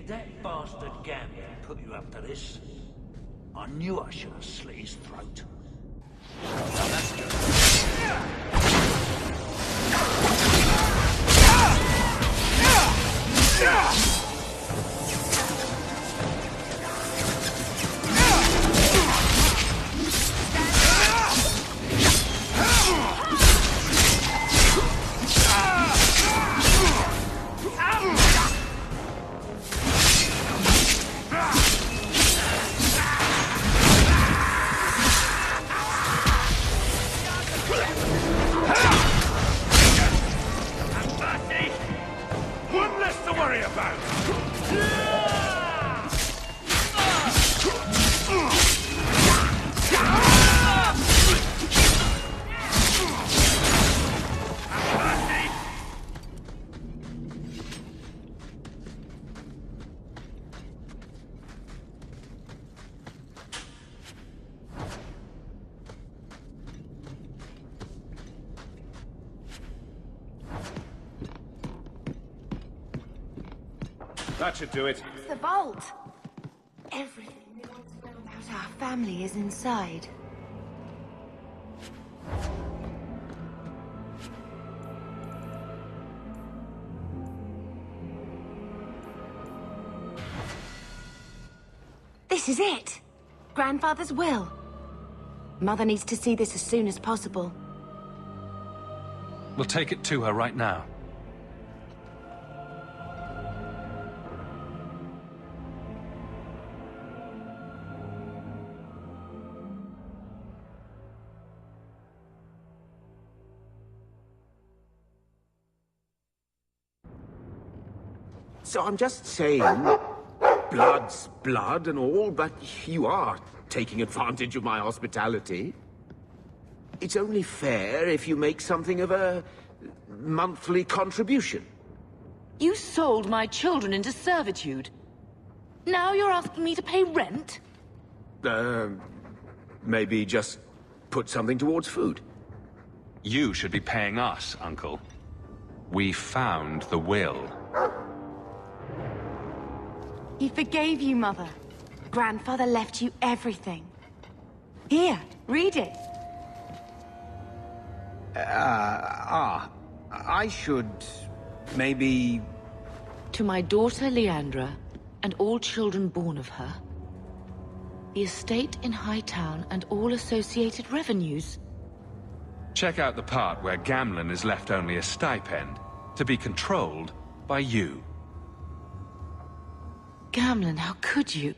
Did that bastard Gamble put you up to this? I knew I should have slit his throat. Now that's good. That should do it. It's the vault. Everything we want to know about our family is inside. This is it. Grandfather's will. Mother needs to see this as soon as possible. We'll take it to her right now. So I'm just saying, blood's blood and all, but you are taking advantage of my hospitality. It's only fair if you make something of a monthly contribution. You sold my children into servitude. Now you're asking me to pay rent? Maybe just put something towards food. You should be paying us, Uncle. We found the will. He forgave you, Mother. Grandfather left you everything. Here, read it. I should... maybe... To my daughter Leandra, and all children born of her, the estate in Hightown and all associated revenues. Check out the part where Gamlen is left only a stipend, to be controlled by you. Gamlen, how could you?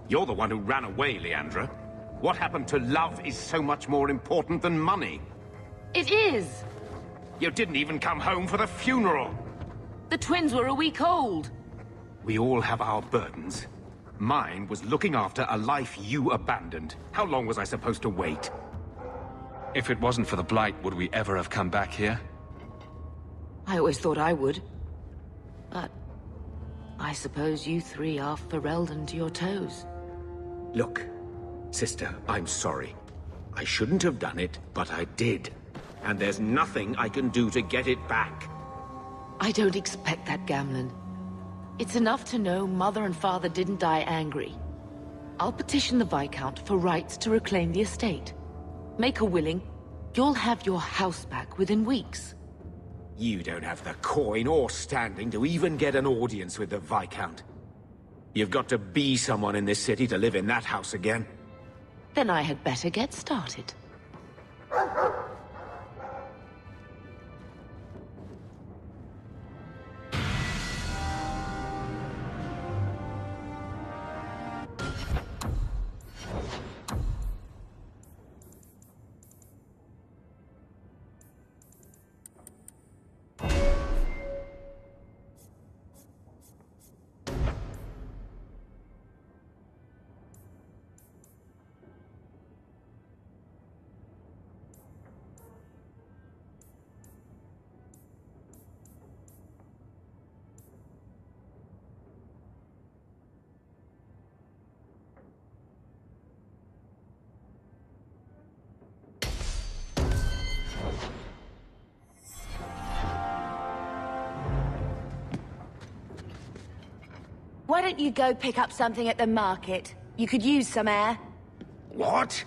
You're the one who ran away, Leandra. What happened to love is so much more important than money. It is! You didn't even come home for the funeral. The twins were a week old. We all have our burdens. Mine was looking after a life you abandoned. How long was I supposed to wait? If it wasn't for the Blight, would we ever have come back here? I always thought I would. But I suppose you three are Ferelden to your toes. Look, sister, I'm sorry. I shouldn't have done it, but I did. And there's nothing I can do to get it back. I don't expect that, Gamlen. It's enough to know Mother and Father didn't die angry. I'll petition the Viscount for rights to reclaim the estate. Make her willing, you'll have your house back within weeks. You don't have the coin or standing to even get an audience with the Viscount. You've got to be someone in this city to live in that house again. Then I had better get started. Why don't you go pick up something at the market? You could use some air. What?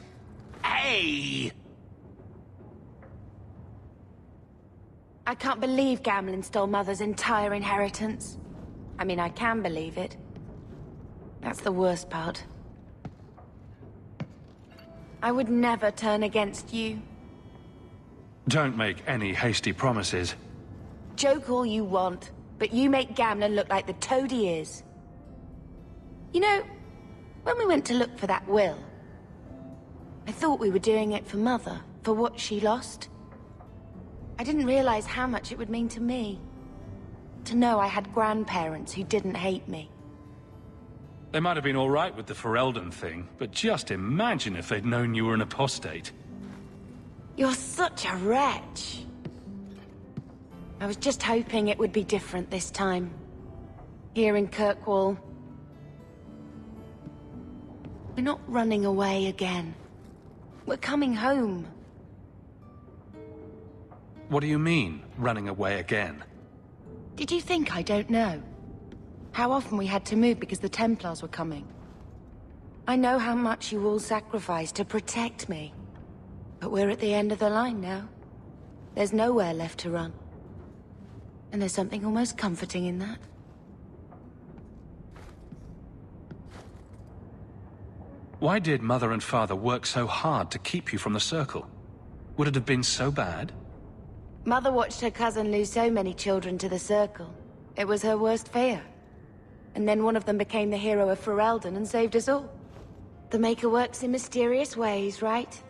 Hey! I can't believe Gamlen stole Mother's entire inheritance. I mean, I can believe it. That's the worst part. I would never turn against you. Don't make any hasty promises. Joke all you want, but you make Gamlen look like the toad he is. You know, when we went to look for that will, I thought we were doing it for Mother, for what she lost. I didn't realize how much it would mean to me. To know I had grandparents who didn't hate me. They might have been all right with the Ferelden thing, but just imagine if they'd known you were an apostate. You're such a wretch. I was just hoping it would be different this time. Here in Kirkwall. We're not running away again. We're coming home. What do you mean, running away again? Did you think I don't know? How often we had to move because the Templars were coming. I know how much you all sacrificed to protect me. But we're at the end of the line now. There's nowhere left to run. And there's something almost comforting in that. Why did Mother and Father work so hard to keep you from the Circle? Would it have been so bad? Mother watched her cousin lose so many children to the Circle. It was her worst fear. And then one of them became the hero of Ferelden and saved us all. The Maker works in mysterious ways, right?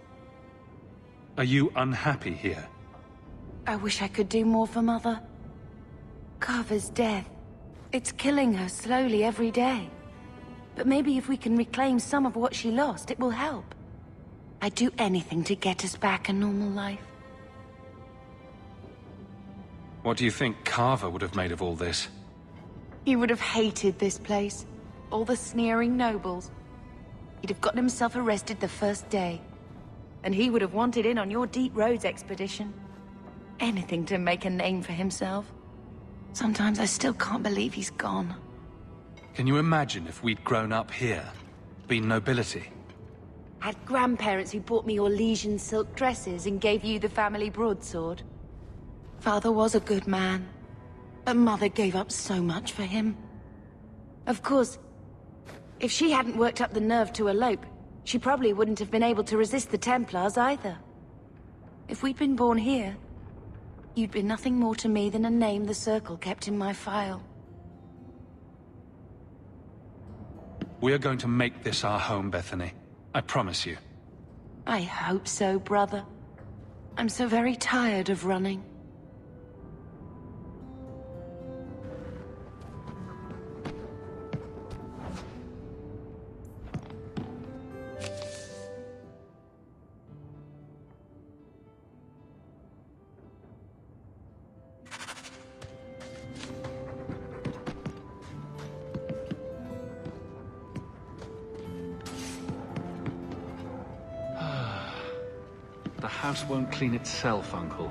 Are you unhappy here? I wish I could do more for Mother. Carver's death. It's killing her slowly every day. But maybe if we can reclaim some of what she lost, it will help. I'd do anything to get us back a normal life. What do you think Carver would have made of all this? He would have hated this place. All the sneering nobles. He'd have gotten himself arrested the first day. And he would have wanted in on your Deep Roads expedition. Anything to make a name for himself. Sometimes I still can't believe he's gone. Can you imagine if we'd grown up here? Been nobility? Had grandparents who bought me Orlesian silk dresses and gave you the family broadsword. Father was a good man, but Mother gave up so much for him. Of course, if she hadn't worked up the nerve to elope, she probably wouldn't have been able to resist the Templars either. If we'd been born here, you'd be nothing more to me than a name the Circle kept in my file. We are going to make this our home, Bethany. I promise you. I hope so, brother. I'm so very tired of running. The house won't clean itself, Uncle.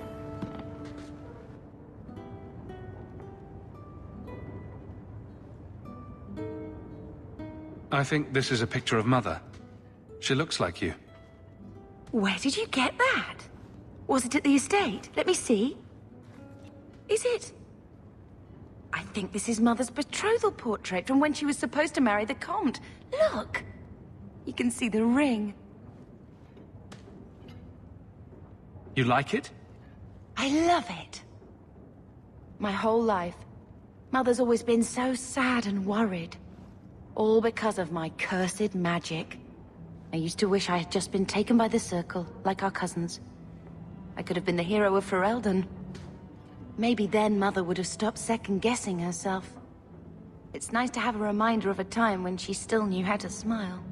I think this is a picture of Mother. She looks like you. Where did you get that? Was it at the estate? Let me see. Is it? I think this is Mother's betrothal portrait from when she was supposed to marry the Comte. Look! You can see the ring. You like it? I love it. My whole life, Mother's always been so sad and worried. All because of my cursed magic. I used to wish I had just been taken by the Circle, like our cousins. I could have been the hero of Ferelden. Maybe then Mother would have stopped second-guessing herself. It's nice to have a reminder of a time when she still knew how to smile.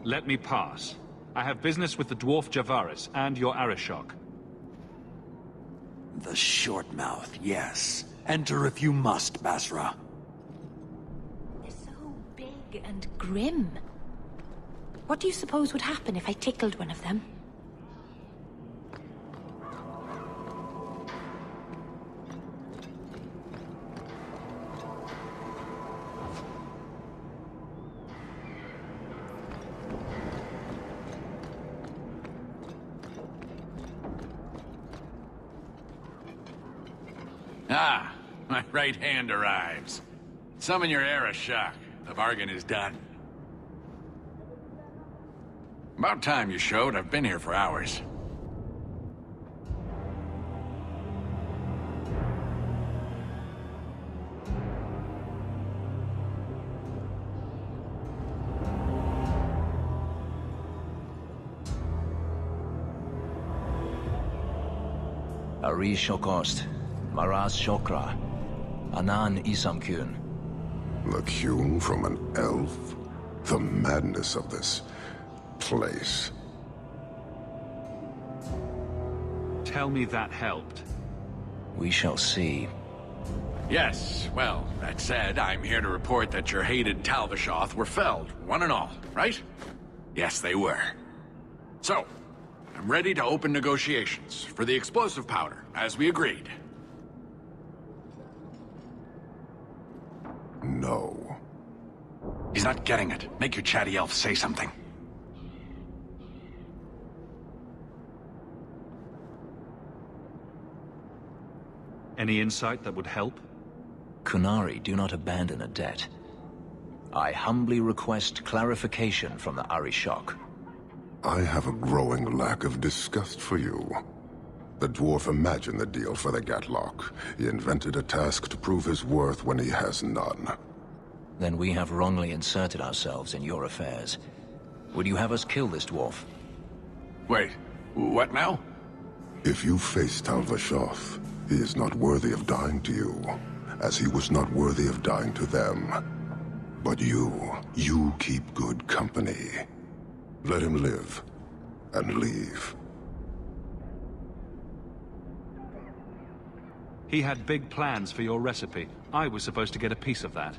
Let me pass. I have business with the dwarf Javaris and your Arishok. The short mouth, yes. Enter if you must, Basra. They're so big and grim. What do you suppose would happen if I tickled one of them? Ah, my right hand arrives. Summon your Arishok. The bargain is done. About time you showed. I've been here for hours. Ari Shokost, Maraz Shokra, Anan Isamkun. The Kyun from an elf? The madness of this place. Tell me that helped. We shall see. Yes, well, that said, I'm here to report that your hated Talvishoth were felled, one and all, right? Yes, they were. So, I'm ready to open negotiations for the explosive powder, as we agreed. No. He's not getting it. Make your chatty elf say something. Any insight that would help? Kunari do not abandon a debt. I humbly request clarification from the Arishok. I have a growing lack of disgust for you. The dwarf imagined the deal for the Gatlock. He invented a task to prove his worth when he has none. Then we have wrongly inserted ourselves in your affairs. Would you have us kill this dwarf? Wait, what now? If you face Talvashoth, he is not worthy of dying to you, as he was not worthy of dying to them. But you keep good company. Let him live, and leave. He had big plans for your recipe. I was supposed to get a piece of that.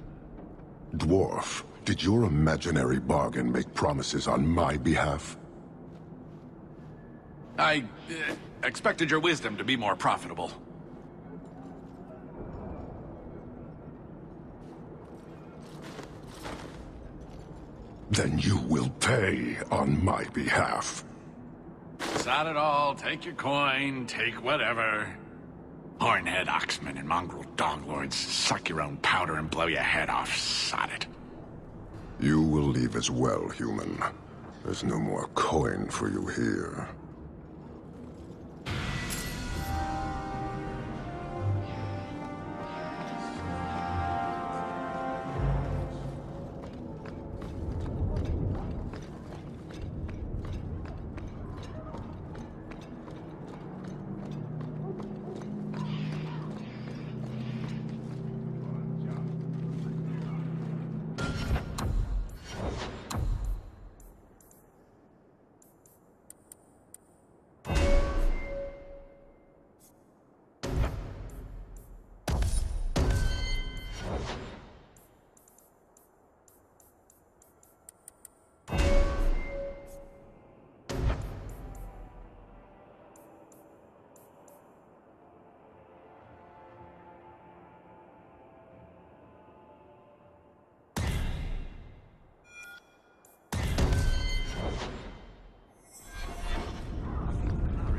Dwarf, did your imaginary bargain make promises on my behalf? I expected your wisdom to be more profitable. Then you will pay on my behalf. Sod it all, take your coin, take whatever. Hornhead oxmen and mongrel donglords, suck your own powder and blow your head off, sod it. You will leave as well, human. There's no more coin for you here.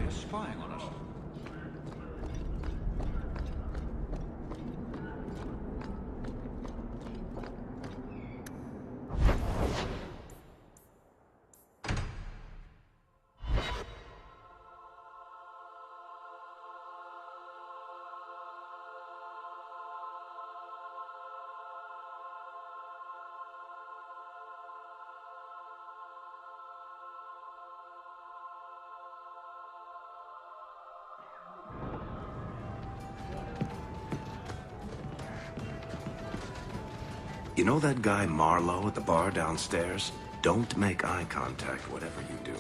Spying on us. You know that guy Marlowe at the bar downstairs? Don't make eye contact, whatever you do.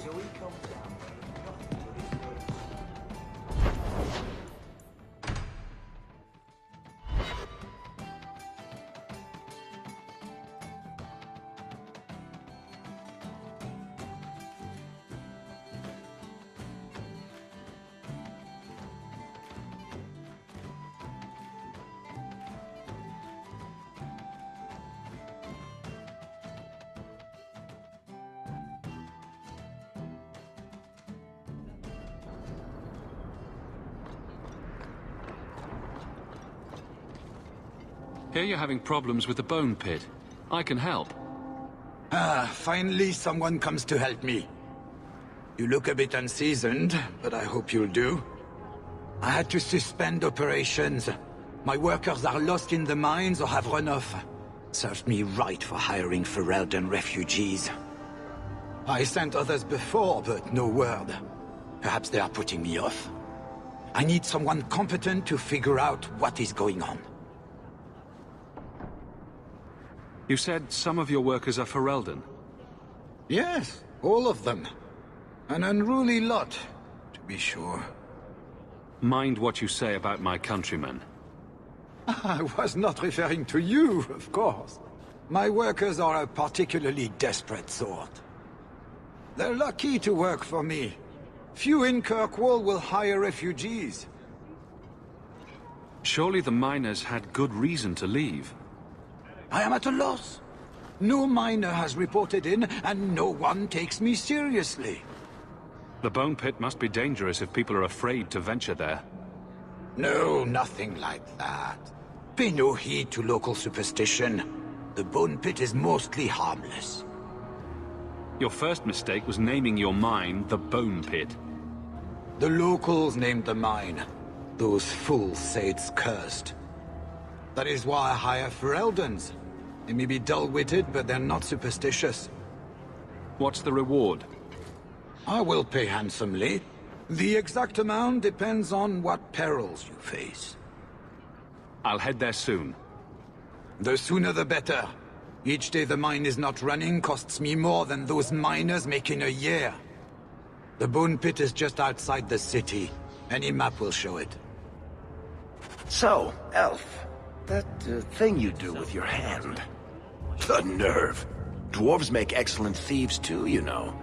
Here you're having problems with the bone pit. I can help. Finally someone comes to help me. You look a bit unseasoned, but I hope you'll do. I had to suspend operations. My workers are lost in the mines or have run off. Served me right for hiring Ferelden refugees. I sent others before, but no word. Perhaps they are putting me off. I need someone competent to figure out what is going on. You said some of your workers are Ferelden. Yes, all of them. An unruly lot, to be sure. Mind what you say about my countrymen. I was not referring to you, of course. My workers are a particularly desperate sort. They're lucky to work for me. Few in Kirkwall will hire refugees. Surely the miners had good reason to leave. I am at a loss. No miner has reported in, and no one takes me seriously. The bone pit must be dangerous if people are afraid to venture there. No, nothing like that. Pay no heed to local superstition. The bone pit is mostly harmless. Your first mistake was naming your mine the Bone Pit. The locals named the mine. Those fools say it's cursed. That is why I hire Fereldens. They may be dull-witted, but they're not superstitious. What's the reward? I will pay handsomely. The exact amount depends on what perils you face. I'll head there soon. The sooner the better. Each day the mine is not running costs me more than those miners make in a year. The Bone Pit is just outside the city. Any map will show it. So, Elf, that thing you do with your hand. The nerve. Dwarves make excellent thieves too, you know.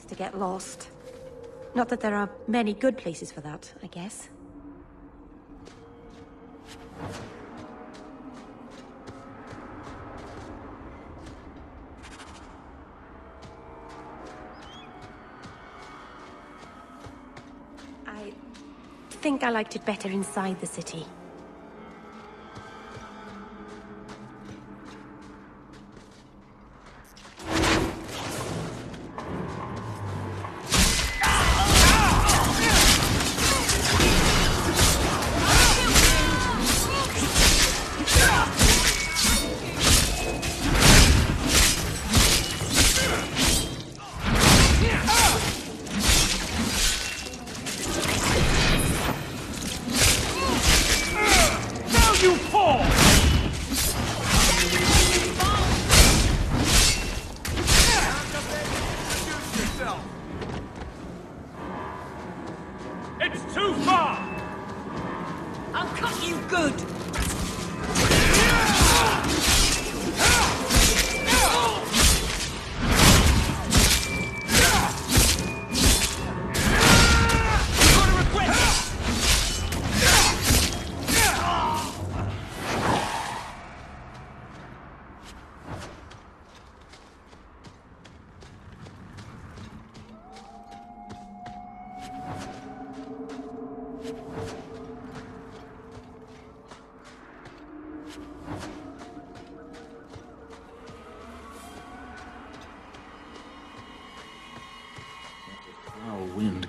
To get lost. Not that there are many good places for that, I guess. I think I liked it better inside the city.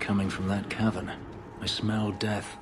coming from that cavern. I smell death.